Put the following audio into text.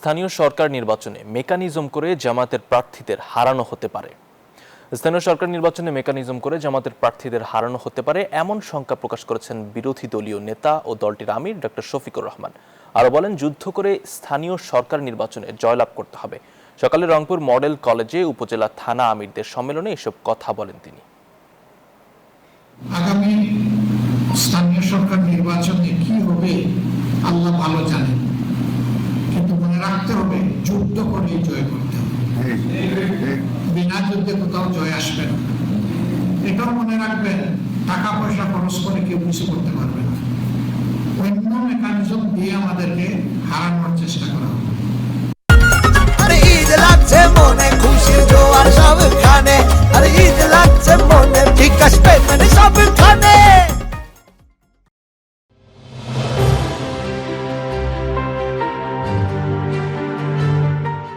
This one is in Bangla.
স্থানীয় সরকার নির্বাচনে মেকানিজম করে জামায়াতের প্রার্থীদের হারানো হতে পারে। স্থানীয় সরকার নির্বাচনে মেকানিজম করে জামায়াতের প্রার্থীদের হারানো হতে পারে এমন শঙ্কা প্রকাশ করেছেন বিরোধী দলীয় নেতা ও দলটির আমির ডক্টর শফিকুর রহমান। আরও বলেন, যুদ্ধ করে স্থানীয় সরকার নির্বাচনে জয়লাভ করতে হবে। সকালে রংপুর মডেল কলেজে উপজেলা থানা আমিরদের সম্মেলনে এসব কথা বলেন তিনি। আগামী স্থানীয় সরকার নির্বাচনে কি হবে আল্লাহ ভালো জানেন, কিন্তু মনে রাখতে হবে যুদ্ধ করে জয় করতে হবে। বিনা যুদ্ধে কোথাও জয় আসবে না। এটাও মনে রাখবেন, টাকা পয়সা খরচ করে কেউ কিছু করতে পারবে না। অন্য মেকানিজম দিয়ে আমাদেরকে হারানোর চেষ্টা করা হবে।